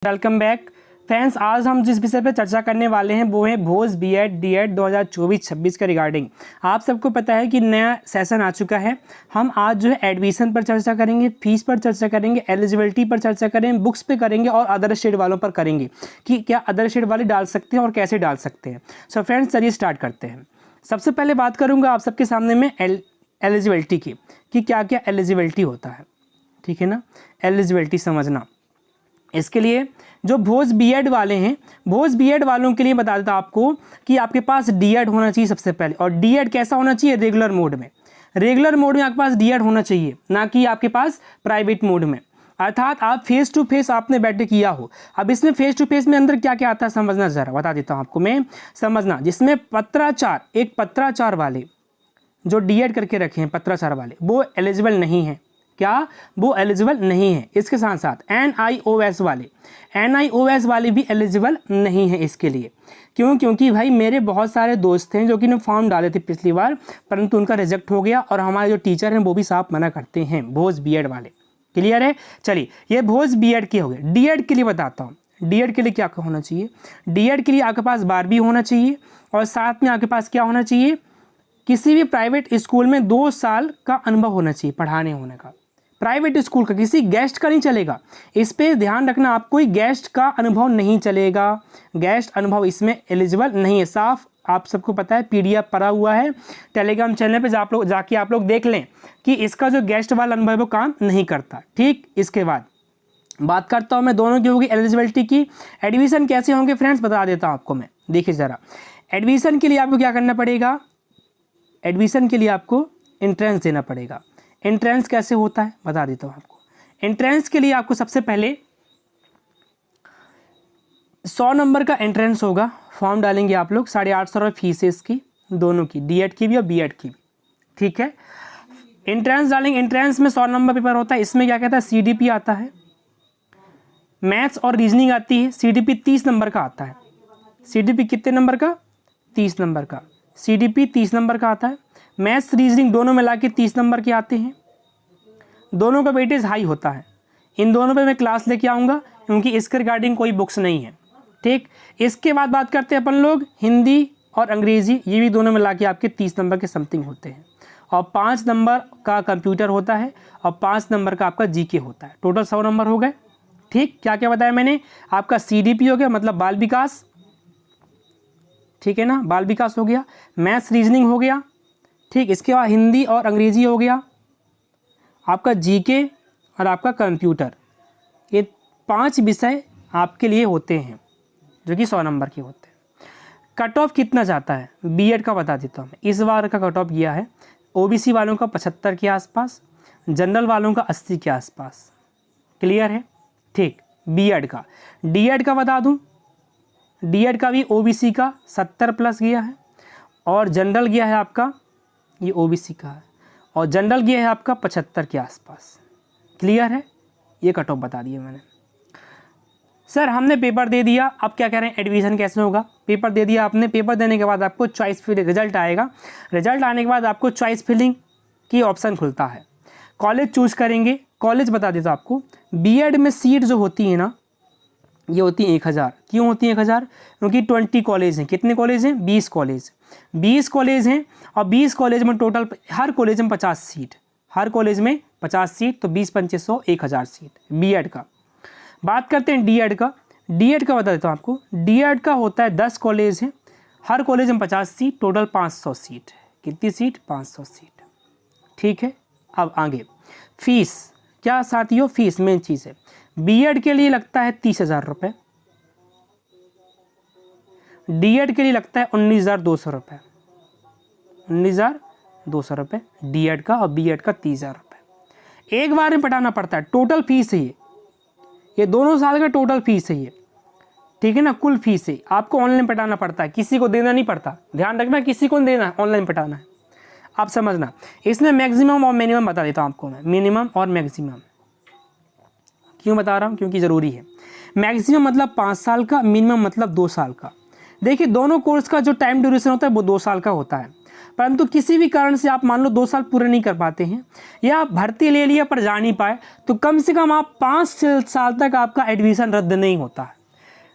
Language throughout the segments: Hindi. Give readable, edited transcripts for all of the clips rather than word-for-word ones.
Welcome back friends. आज हम जिस विषय पर चर्चा करने वाले हैं वो है भोज बीएड डीएड 2024-26 के रिगार्डिंग। आप सबको पता है कि नया सेशन आ चुका है। हम आज जो है एडमिशन पर चर्चा करेंगे, फीस पर चर्चा करेंगे, एलिजिबिलिटी पर चर्चा करेंगे, बुक्स पे करेंगे और अदर स्टेट वालों पर करेंगे कि क्या अदर स्टेट वाले डाल सकते हैं और कैसे डाल सकते हैं। सो फ्रेंड्स चलिए स्टार्ट करते हैं। सबसे पहले बात करूँगा आप सबके सामने में एलिजिबिलिटी की कि क्या क्या एलिजिबिलिटी होता है, ठीक है ना। एलिजिबिलिटी समझना, इसके लिए जो भोज बीएड वाले हैं, भोज बीएड वालों के लिए बता देता आपको कि आपके पास डीएड होना चाहिए सबसे पहले। और डीएड कैसा होना चाहिए? रेगुलर मोड में। रेगुलर मोड में आपके पास डीएड होना चाहिए, ना कि आपके पास प्राइवेट मोड में। अर्थात आप फेस टू फेस आपने बैठे किया हो। अब इसमें फेस टू फेस में अंदर क्या क्या आता है समझना, ज़रा बता देता हूँ आपको मैं। समझना, जिसमें पत्राचार, एक पत्राचार वाले जो डीएड करके रखे हैं पत्राचार वाले, वो एलिजिबल नहीं है। क्या? वो एलिजिबल नहीं है। इसके साथ साथ एनआईओएस वाले भी एलिजिबल नहीं है इसके लिए। क्यों? क्योंकि भाई मेरे बहुत सारे दोस्त हैं जो कि ने फॉर्म डाले थे पिछली बार, परंतु उनका रिजेक्ट हो गया और हमारे जो टीचर हैं वो भी साफ मना करते हैं, भोज बीएड वाले। क्लियर है? चलिए, ये भोज बीएड के हो गए। डीएड के लिए बताता हूँ। डीएड के लिए क्या होना चाहिए? डीएड के लिए आपके पास 12वीं होना चाहिए और साथ में आपके पास क्या होना चाहिए? किसी भी प्राइवेट स्कूल में 2 साल का अनुभव होना चाहिए पढ़ाने होने का। प्राइवेट स्कूल का, किसी गेस्ट का नहीं चलेगा। इस पे ध्यान रखना, आप कोई गेस्ट का अनुभव नहीं चलेगा। गेस्ट अनुभव इसमें एलिजिबल नहीं है। साफ आप सबको पता है, पीडीएफ पड़ा हुआ है टेलीग्राम चैनल पे, जाके आप लोग देख लें कि इसका जो गेस्ट वाला अनुभव है वो काम नहीं करता। ठीक, इसके बाद बात करता हूँ मैं दोनों की होगी एलिजिबिलिटी की। एडमिशन कैसे होंगे फ्रेंड्स बता देता हूँ आपको मैं। देखिए ज़रा, एडमिशन के लिए आपको क्या करना पड़ेगा? एडमिशन के लिए आपको एंट्रेंस देना पड़ेगा। एंट्रेंस कैसे होता है बता देता हूँ आपको। एंट्रेंस के लिए आपको सबसे पहले 100 नंबर का एंट्रेंस होगा। फॉर्म डालेंगे आप लोग, 850 रुपये फीस है इसकी, दोनों की, डीएड की भी और बीएड की भी। ठीक है, एंट्रेंस डालेंगे। एंट्रेंस में 100 नंबर पेपर होता है। इसमें क्या कहता है? सीडीपी आता है, मैथ्स और रीजनिंग आती है। सीडीपी 30 नंबर का आता है। सीडीपी कितने नंबर का? 30 नंबर का। सीडीपी 30 नंबर का आता है। मैथ्स रीजनिंग दोनों मिला के 30 नंबर के आते हैं। दोनों का वेटेज हाई होता है। इन दोनों पे मैं क्लास लेके आऊँगा क्योंकि इसके रिगार्डिंग कोई बुक्स नहीं है। ठीक, इसके बाद बात करते हैं अपन लोग हिंदी और अंग्रेज़ी, ये भी दोनों मिला के आपके 30 नंबर के समथिंग होते हैं। और 5 नंबर का कंप्यूटर होता है और 5 नंबर का आपका जीके होता है। टोटल 100 नंबर हो गए। ठीक, क्या क्या बताया मैंने? आपका सीडीपी हो गया, मतलब बाल विकास, ठीक है ना, बाल विकास हो गया। मैथ्स रीजनिंग हो गया। ठीक, इसके बाद हिंदी और अंग्रेजी हो गया। आपका जीके और आपका कंप्यूटर, ये 5 विषय आपके लिए होते हैं जो कि 100 नंबर के होते हैं। कट ऑफ कितना जाता है बीएड का बता देता हूँ। इस बार का कट ऑफ गया है ओबीसी वालों का 75 के आसपास, जनरल वालों का 80 के आसपास। क्लियर है? ठीक, बीएड का। डीएड का बता दूँ, डीएड का भी ओबीसी का 70 प्लस गया है और जनरल गया है आपका, ये ओबीसी का है, और जनरल गया है आपका 75 के आसपास। क्लियर है? ये कट ऑफ बता दिया मैंने। सर हमने पेपर दे दिया, अब क्या कह रहे हैं एडमिशन कैसे होगा? पेपर दे दिया आपने, पेपर देने के बाद आपको चॉइस फिलिंग रिजल्ट आएगा। रिजल्ट आने के बाद आपको चॉइस फिलिंग की ऑप्शन खुलता है। कॉलेज चूज करेंगे। कॉलेज बता देता आपको, बीएड में सीट जो होती है ना, ये होती है 1000। क्यों होती है 1000? क्योंकि 20 कॉलेज हैं। कितने कॉलेज हैं? 20 कॉलेज। 20 कॉलेज हैं और 20 कॉलेज में टोटल, हर कॉलेज में 50 सीट, हर कॉलेज में 50 सीट, तो 20 25 100 1000 सीट बीएड का। बात करते हैं डीएड का। डीएड का बता देता हूँ आपको। डीएड का होता है 10 कॉलेज हैं, हर कॉलेज में 50 सीट, टोटल 500 सीट। कितनी सीट? 500 सीट। ठीक है, अब आगे फीस। क्या साथियों? फीस मेन चीज़ है। बीएड के लिए लगता है 30,000 रुपये, डीएड के लिए लगता है 19,200 रुपये। 19,200 रुपये डीएड का और बीएड का 30,000 रुपये। एक बार में पटाना पड़ता है। टोटल फीस है ये दोनों साल का टोटल फीस है ये, ठीक है ना, कुल फीस है। आपको ऑनलाइन पटाना पड़ता है, किसी को देना नहीं पड़ता। ध्यान रखना, किसी को देना है, ऑनलाइन पटाना है। आप समझना, इसमें मैक्सिमम और मिनिमम बता देता हूँ आपको मैं। मिनिमम और मैक्सिमम क्यों बता रहा हूँ? क्योंकि ज़रूरी है। मैक्सिमम मतलब 5 साल का, मिनिमम मतलब 2 साल का। देखिए दोनों कोर्स का जो टाइम ड्यूरेशन होता है वो 2 साल का होता है, परंतु किसी भी कारण से आप मान लो 2 साल पूरे नहीं कर पाते हैं या भर्ती ले लिया पर जा नहीं पाए, तो कम से कम आप 5 साल तक आपका एडमिशन रद्द नहीं होता है।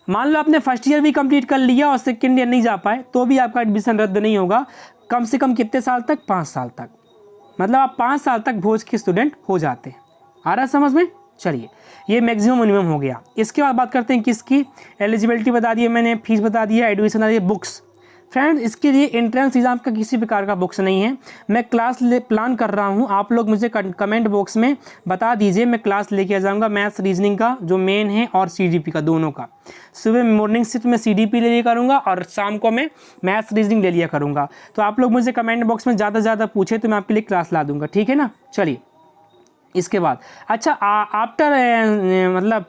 मान लो आपने फर्स्ट ईयर भी कंप्लीट कर लिया और सेकेंड ईयर नहीं जा पाए तो भी आपका एडमिशन रद्द नहीं होगा। कम से कम कितने साल तक? 5 साल तक। मतलब आप 5 साल तक भोज के स्टूडेंट हो जाते हैं। आ रहा है समझ में? चलिए, ये मैक्सिमम मिनिमम हो गया। इसके बाद बात करते हैं किसकी? एलिजिबिलिटी बता दी है मैंने, फीस बता दी है, एडमिशन बता दी है, बुक्स। फ्रेंड्स, इसके लिए एंट्रेंस एग्जाम का किसी प्रकार का बुक्स नहीं है। मैं क्लास प्लान कर रहा हूँ, आप लोग मुझे कमेंट बॉक्स में बता दीजिए, मैं क्लास लेके आ जाऊँगा मैथ्स रीजनिंग का जो मेन है और CDP का, दोनों का। सुबह मॉर्निंग शिफ्ट में CDP ले लिया करूँगा और शाम को मैं मैथ्स रीजनिंग ले लिया करूँगा। तो आप लोग मुझे कमेंट बॉक्स में ज़्यादा से ज़्यादा पूछे तो मैं आपके लिए क्लास ला दूँगा, ठीक है ना। चलिए, इसके बाद अच्छा आफ्टर मतलब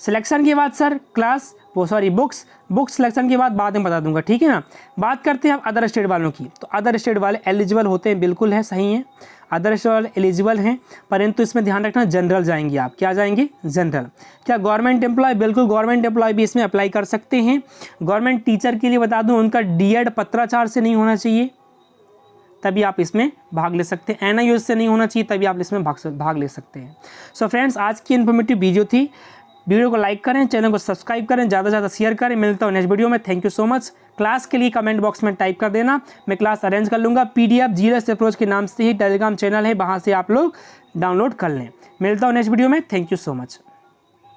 सिलेक्शन के बाद सर क्लास बुक्स सिलेक्शन के बाद में बता दूंगा, ठीक है ना। बात करते हैं अब अदर स्टेट वालों की। तो अदर स्टेट वाले एलिजिबल होते हैं, बिल्कुल है, सही है, अदर स्टेट वाले एलिजिबल हैं, परंतु इसमें ध्यान रखना जनरल जाएंगे आप। क्या जाएंगे? जनरल। क्या गवर्नमेंट एम्प्लॉय? बिल्कुल गवर्नमेंट एम्प्लॉय भी इसमें अप्लाई कर सकते हैं। गवर्नमेंट टीचर के लिए बता दूँ, उनका DED पत्राचार से नहीं होना चाहिए, तभी आप इसमें भाग ले सकते हैं। NIOS से नहीं होना चाहिए, तभी आप इसमें भाग ले सकते हैं। सो फ्रेंड्स, आज की इन्फॉर्मेटिव वीडियो थी। वीडियो को लाइक करें, चैनल को सब्सक्राइब करें, ज़्यादा से ज़्यादा शेयर करें। मिलता हूँ नेक्स्ट वीडियो में। Thank you so much. Class के लिए कमेंट बॉक्स में टाइप कर देना, मैं क्लास अरेंज कर लूँगा। PDF GS अप्रोच के नाम से ही टेलीग्राम चैनल है, वहाँ से आप लोग डाउनलोड कर लें। मिलता हूँ नेक्स्ट वीडियो में। Thank you so much.